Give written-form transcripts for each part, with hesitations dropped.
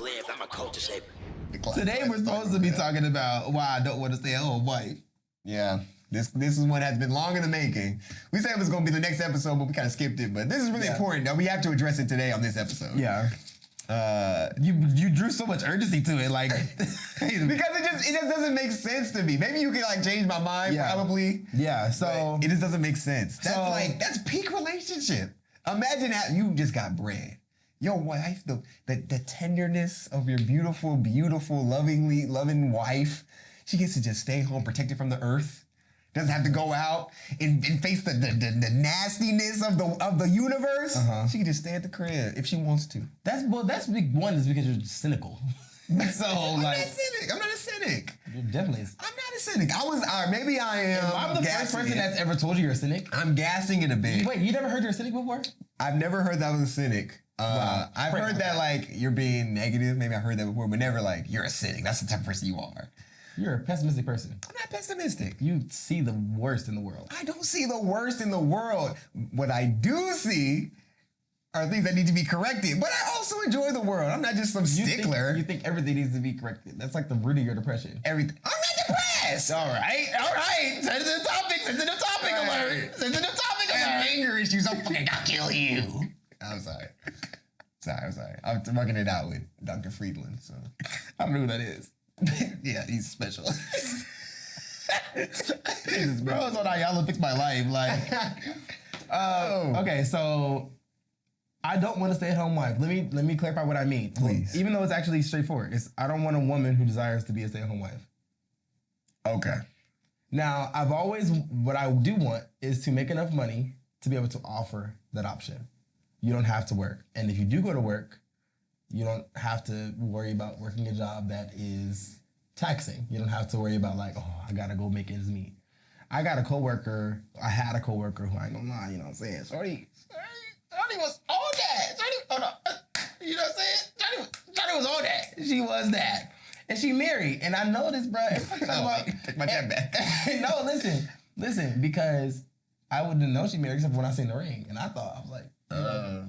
lived. I'm a culture shaper. Today we're supposed to be talking about why I don't want to stay at home wife. Yeah. This is one that's been long in the making. We said it was going to be the next episode, but we kind of skipped it. But this is really important. That we have to address it today on this episode. Yeah. You drew so much urgency to it, like because it just doesn't make sense to me. Maybe you can like change my mind, probably. Yeah. So it just doesn't make sense. That's peak relationship. Imagine that you just got bread. Your wife, the tenderness of your beautiful, loving wife. She gets to just stay home, protected from the earth. Doesn't have to go out and face the nastiness of the universe. She can just stay at the crib if she wants to. That's big one is because you're cynical. So I'm not a cynic. You're definitely. I'm not a cynic. Maybe I am. If I'm the first person that's ever told you you're a cynic. I'm gassing it a bit. Wait, you never heard you're a cynic before? I've never heard that I was a cynic. Wow. I've heard that like you're being negative. Maybe I heard that before, but never like you're a cynic. That's the type of person you are. You're a pessimistic person. I'm not pessimistic. You see the worst in the world. I don't see the worst in the world. What I do see are things that need to be corrected. But I also enjoy the world. I'm not just some stickler. You think everything needs to be corrected. That's like the root of your depression. Everything. I'm not depressed. All right. Sensitive topic alert. Sensitive topic alert. I have anger issues. I'm fucking gonna kill you. I'm sorry. I'm working it out with Dr. Friedland. So I don't know who that is. Yeah, he's special. Jesus, bro. I was on Ayala Fix My Life. Like, okay, so I don't want to stay at home wife. Let me clarify what I mean. Please. Even though it's actually straightforward. I don't want a woman who desires to be a stay-at-home wife. Okay. Now, what I do want is to make enough money to be able to offer that option. You don't have to work. And if you do go to work, you don't have to worry about working a job that is taxing. You don't have to worry about like, oh, I gotta go make ends meet. I had a coworker who I ain't gonna lie, you know what I'm saying? Shorty was on that. You know what I'm saying? Shorty was on that. She was that. And she married. And I know this, bro. Take my time back. No, listen, because I wouldn't know she married except when I seen the ring. And I was like,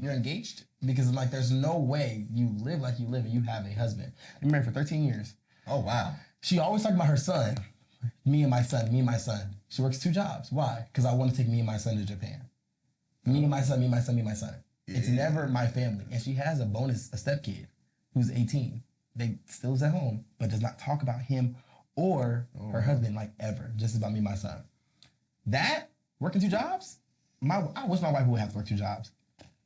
you're engaged? Because like there's no way you live like you live and you have a husband. You're married for 13 years. Oh, wow. She always talked about her son. Me and my son. She works 2 jobs. Why? Because I want to take me and my son to Japan. Me and my son. Yeah. It's never my family. And she has a step kid who's 18. They still lives at home, but does not talk about him or her husband like ever. Just about me and my son. That, working 2 jobs, I wish my wife would have to work 2 jobs.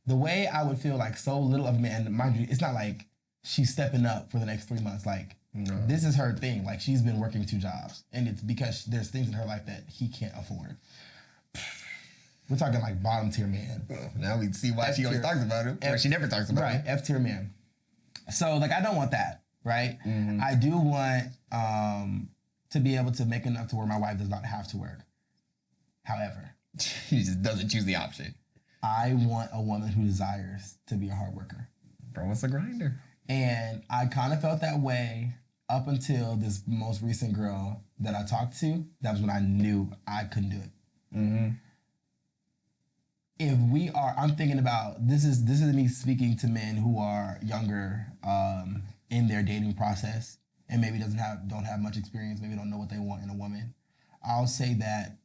The way I would feel like so little of a man, and mind you, it's not like she's stepping up for the next 3 months. Like, this is her thing. Like, she's been working 2 jobs. And it's because there's things in her life that he can't afford. We're talking like bottom tier man. Well, now we see why she always talks about him. Or she never talks about him. Right, F tier man. So, like, I don't want that, right? Mm-hmm. I do want to be able to make enough to where my wife does not have to work. However, she just doesn't choose the option. I want a woman who desires to be a hard worker. Bro, what's a grinder? And I kind of felt that way up until this most recent girl that I talked to. That was when I knew I couldn't do it. Mm-hmm. I'm thinking about, this is me speaking to men who are younger in their dating process and maybe don't have much experience, maybe don't know what they want in a woman. I'll say that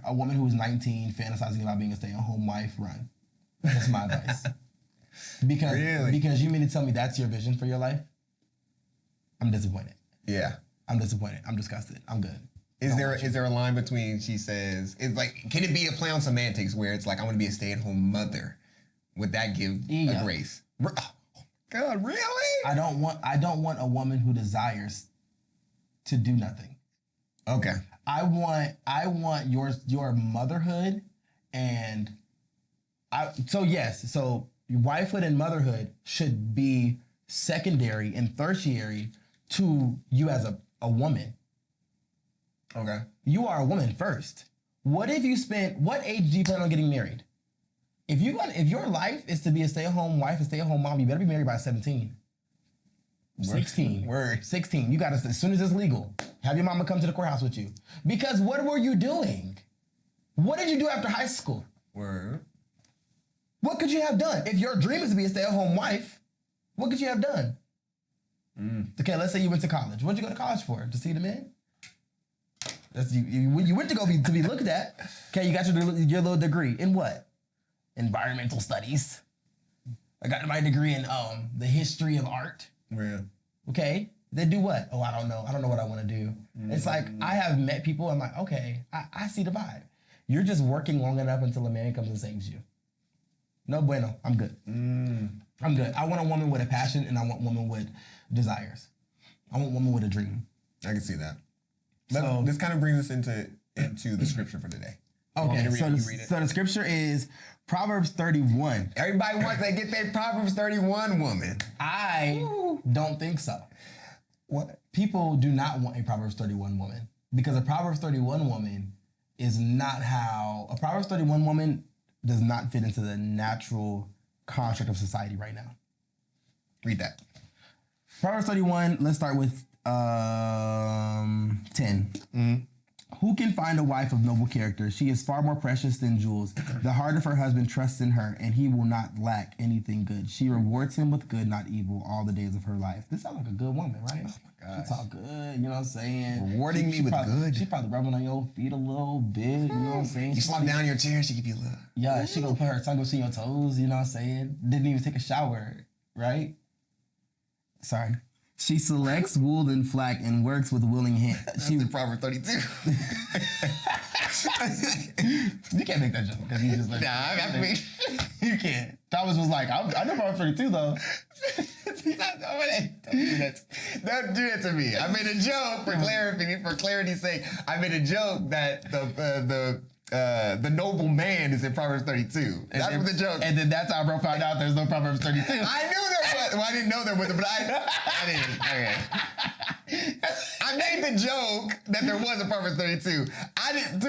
a woman who is 19 fantasizing about being a stay-at-home wife, run. That's my advice. Because you mean to tell me that's your vision for your life? I'm disappointed. Yeah. I'm disappointed. I'm disgusted. I'm good. Is there a line between, she says, it's like, can it be a play on semantics where it's like, I want to be a stay-at-home mother? Would that give a grace? Oh, God, really? I don't want a woman who desires to do nothing. Okay. I want your motherhood and so your wifehood and motherhood should be secondary and tertiary to you as a woman. Okay. You are a woman first. What age do you plan on getting married? If your life is to be a stay-at-home wife, a stay-at-home mom, you better be married by 17. 16. Word. 16. You gotta, as soon as it's legal, have your mama come to the courthouse with you. Because what were you doing? What did you do after high school? Word. What could you have done? If your dream is to be a stay-at-home wife, what could you have done? Okay, let's say you went to college. What'd you go to college for? To see the men? That's you went to be looked at. Okay, you got your little degree in what? Environmental studies. I got my degree in the history of art. Yeah. Okay, they do what? Oh, I don't know. I don't know what I want to do. It's like I have met people. I'm like, okay, I see the vibe. You're just working long enough until a man comes and saves you. No bueno. I'm good. I'm good. I want a woman with a passion, and I want a woman with desires. I want a woman with a dream. I can see that. So this kind of brings us into the scripture for today. Okay, so the scripture is Proverbs 31. Everybody wants to get their Proverbs 31 woman. I don't think so. What? People do not want a Proverbs 31 woman because a Proverbs 31 woman is not how... A Proverbs 31 woman does not fit into the natural construct of society right now. Read that. Proverbs 31, let's start with 10. Who can find a wife of noble character? She is far more precious than jewels. The heart of her husband trusts in her, and he will not lack anything good. She rewards him with good, not evil, all the days of her life. This sounds like a good woman, right? Oh my God. She talk good, you know what I'm saying? Rewarding me with good. She probably rubbing on your feet a little bit, you know what I'm saying? You slump down your chair, she give you a little. Yeah, she gonna put her tongue between your toes, you know what I'm saying? Didn't even take a shower, right? Sorry. She selects wool and flax and works with willing hands. That's in Proverbs 32. You can't make that joke because you just like. Nah, I mean, you can't. Thomas was like, I know Proverbs 32 though. Don't do that to me. I made a joke for clarity's sake. I made a joke that the noble man is in Proverbs 32. That's what the joke. And then that's how bro found out there's no Proverbs 32. I knew there was. Well, I didn't know there was, but I didn't. Okay. I made the joke that there was a Proverbs 32. I didn't.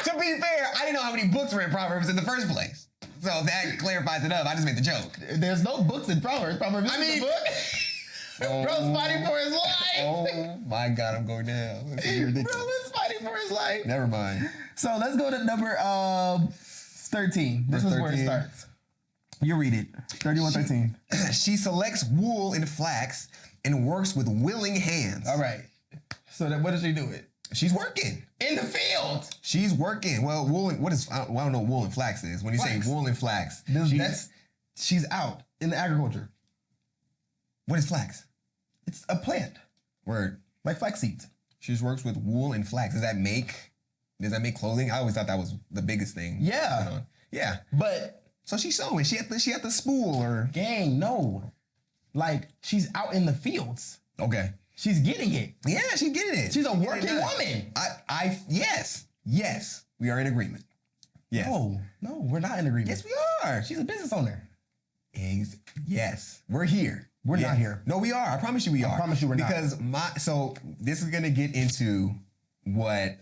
To be fair, I didn't know how many books were in Proverbs in the first place. So that clarifies it up. I just made the joke. There's no books in Proverbs. Proverbs is the book. Bro's fighting for his life. Oh my God, I'm going down. Bro is fighting for his life. Never mind. So let's go to number 13. This is where it starts. You read it. 31:13. She selects wool and flax and works with willing hands. All right. So what does she do it? She's working. In the field. She's working. Well, wool and, I don't know what wool and flax is. When you say wool and flax. She's out in the agriculture. What is flax? It's a plant. Word. Like flax seeds. She just works with wool and flax. Does that make clothing? I always thought that was the biggest thing. Yeah. Yeah. But so she's sewing. She at the spool or gang, no. Like she's out in the fields. Okay. She's getting it. Yeah, she's getting it. She's a working woman. Yes. We are in agreement. Yes. No, we're not in agreement. Yes, we are. She's a business owner. Yes. We're here. We're not here. No, we are. I promise you we are. I promise you we're not. Because so this is gonna get into what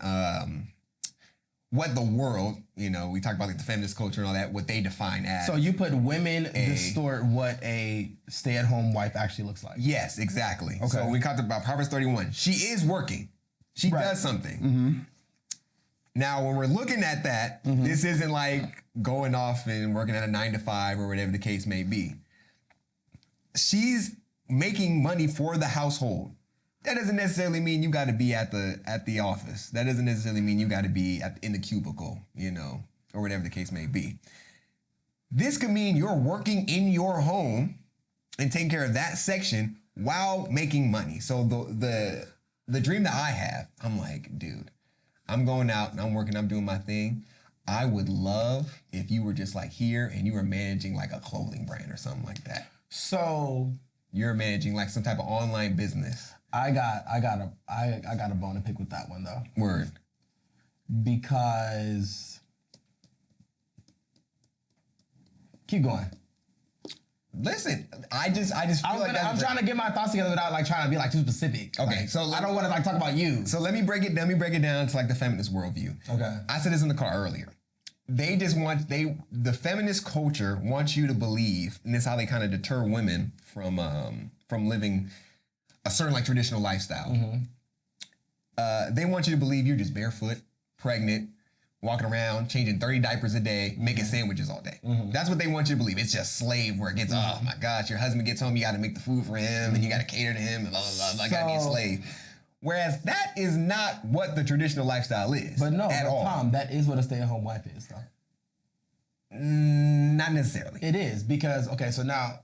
the world, we talk about like the feminist culture and all that, what they define as. So you put women distort what a stay-at-home wife actually looks like. Yes, exactly. Okay. So we talked about Proverbs 31. She is working. She does something. Mm-hmm. Now, when we're looking at that, this isn't like going off and working at a 9 to 5 or whatever the case may be. She's making money for the household. That doesn't necessarily mean you got to be at the office. That doesn't necessarily mean you got to be in the cubicle, or whatever the case may be. This could mean you're working in your home and taking care of that section while making money. So the dream that I have, I'm like, dude, I'm going out and I'm working, I'm doing my thing. I would love if you were just like here and you were managing like a clothing brand or something like that. So you're managing like some type of online business. I got a bone to pick with that one though. Word. Because keep going. Listen, I just feel I'm trying to get my thoughts together without like trying to be like too specific. Okay, like, so I don't want to like talk about you. So let me break it down to like the feminist worldview. Okay. I said this in the car earlier. They just the feminist culture wants you to believe, and this is how they kind of deter women from living a certain like traditional lifestyle. They want you to believe you're just barefoot, pregnant, walking around, changing 30 diapers a day, making sandwiches all day. That's what they want you to believe. It's just slave work. It's, oh my gosh, your husband gets home, you got to make the food for him, and you got to cater to him, and blah, blah, blah, got to be a slave. Whereas that is not what the traditional lifestyle is. But no, at all. Tom, that is what a stay-at-home wife is, though. Not necessarily. It is, because, okay, so now,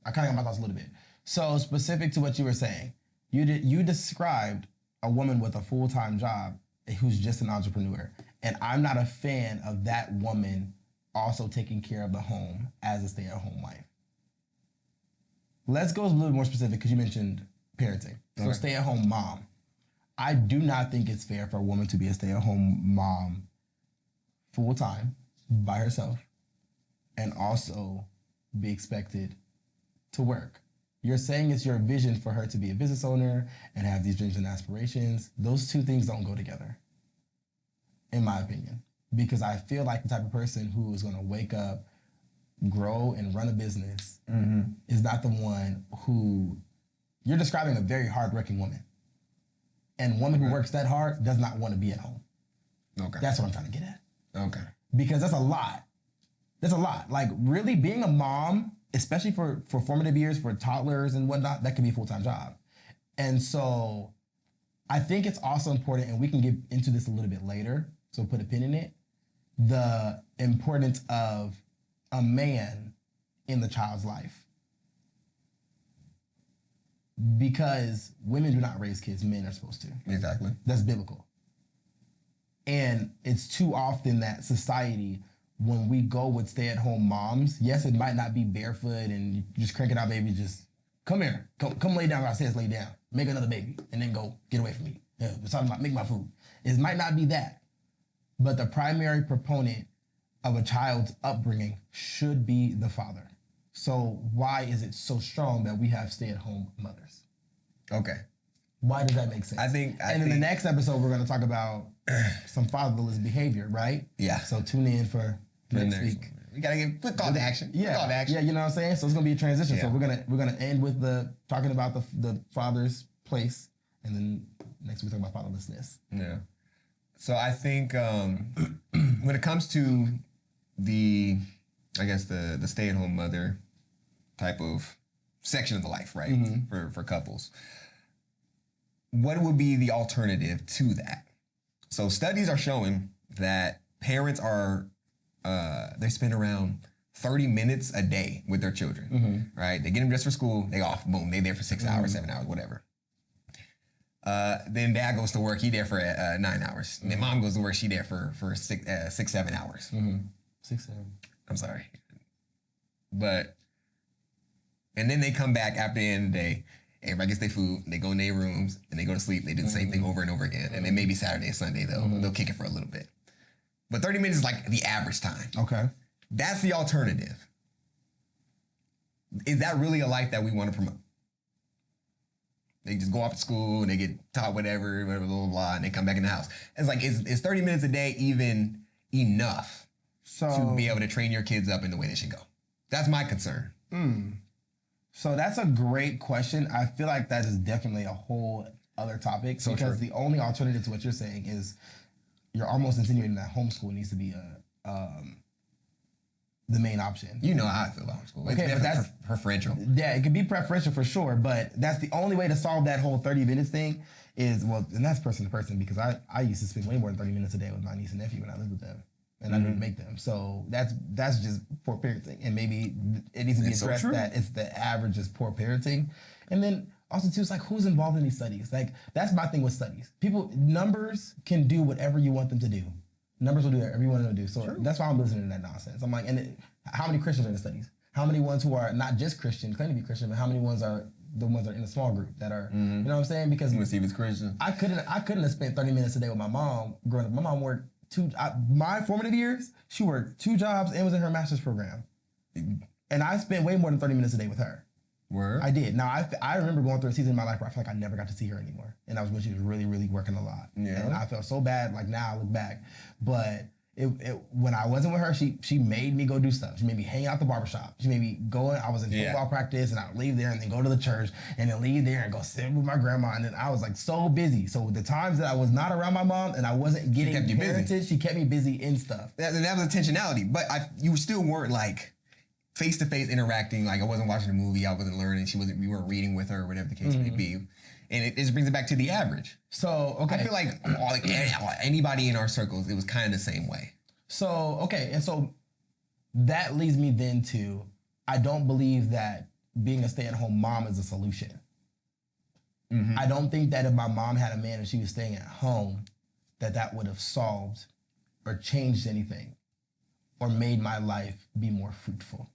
I kind of got my thoughts a little bit. So specific to what you were saying, you described a woman with a full-time job who's just an entrepreneur. And I'm not a fan of that woman also taking care of the home as a stay-at-home wife. Let's go a little more specific because you mentioned parenting. So Okay. stay-at-home mom. I do not think it's fair for a woman to be a stay-at-home mom full-time by herself and also be expected to work. You're saying it's your vision for her to be a business owner and have these dreams and aspirations. Those two things don't go together, in my opinion, because I feel like the type of person who is going to wake up, grow, and run a business is not the one who... You're describing a very hardworking woman. And a woman who works that hard does not want to be at home. Okay. That's what I'm trying to get at. Okay. Because that's a lot. That's a lot. Like, really being a mom, especially for formative years, for toddlers and whatnot, that could be a full-time job. And so I think it's also important, and we can get into this a little bit later, so put a pin in it, the importance of a man in the child's life. Because women do not raise kids, men are supposed to. Exactly. That's biblical. And it's too often that society, when we go with stay-at-home moms, yes, it might not be barefoot and you just crank it out, baby, just come here, come lay down where I said lay down, make another baby, and then go get away from me. Yeah, we're talking about make my food. It might not be that, but the primary proponent of a child's upbringing should be the father. So why is it so strong that we have stay-at-home mothers? Okay. Why does that make sense? I think in the next episode, we're going to talk about some fatherless behavior, right? Yeah. So tune in for next week. We gotta get quick call to action. Yeah. Call to action. Yeah, you know what I'm saying? So it's gonna be a transition. Yeah. So we're gonna end with talking about the father's place, and then next week talk about fatherlessness. Yeah. So I think when it comes to the stay-at-home mother type of section of the life, right? For couples. What would be the alternative to that? So studies are showing that parents are, they spend around 30 minutes a day with their children, right? They get them dressed for school, they off, boom, they there for 6 hours, 7 hours, whatever. Then dad goes to work, he there for 9 hours. And then mom goes to work, she there for 6, 7 hours. 6, 7. I'm sorry. And then they come back after the end of the day, everybody gets their food, they go in their rooms, and they go to sleep, they do the same thing over and over again. And then maybe Saturday and Sunday, they'll kick it for a little bit. But 30 minutes is like the average time. Okay. That's the alternative. Is that really a life that we want to promote? They just go off to school and they get taught whatever, blah, blah, blah, and they come back in the house. It's like, is 30 minutes a day even enough to be able to train your kids up in the way they should go? That's my concern. So that's a great question. I feel like that is definitely a whole other topic, because the only alternative to what you're saying is you're almost insinuating that homeschool needs to be the main option. You know how I feel about homeschool. Okay, but that's preferential. Yeah, it could be preferential for sure, but that's the only way to solve that whole 30 minutes thing is, well, and that's person to person, because I used to spend way more than 30 minutes a day with my niece and nephew when I lived with them. And I didn't make them. So that's just poor parenting. And maybe it needs to be addressed that it's the average is poor parenting. And then also too, it's like, who's involved in these studies? Like, that's my thing with studies. Numbers can do whatever you want them to do. Numbers will do whatever you want them to do. So that's why I'm listening to that nonsense. I'm like, how many Christians are in the studies? How many ones who are not just Christian, claim to be Christian, but how many ones are the ones that are in a small group that are, you know what I'm saying? Because let's see if it's Christian. I couldn't have spent 30 minutes a day with my mom growing up. My mom worked my formative years, she worked 2 jobs and was in her master's program. And I spent way more than 30 minutes a day with her. Word? I did. Now, I remember going through a season in my life where I felt like I never got to see her anymore. And that was when she was really, really working a lot. Yeah. And I felt so bad, like now I look back. But when I wasn't with her, she made me go do stuff. She made me hang out the barbershop. She made me go, I was in football practice and I would leave there and then go to the church and then leave there and go sit with my grandma. And then I was like so busy. So the times that I was not around my mom and I wasn't getting parented, she kept me busy in stuff. That was intentionality. But you still weren't like face-to-face interacting. Like I wasn't watching a movie, I wasn't learning, we weren't reading with her, whatever the case may be. And it just brings it back to the average. So, okay. I feel like anybody in our circles, it was kind of the same way. So, okay. And so that leads me then to, I don't believe that being a stay-at-home mom is a solution. I don't think that if my mom had a man and she was staying at home, that would have solved or changed anything or made my life be more fruitful.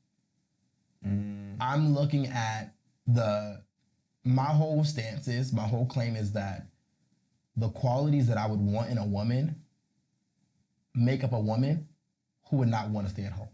I'm looking at my whole stance is, my whole claim is that the qualities that I would want in a woman make up a woman who would not want to stay at home.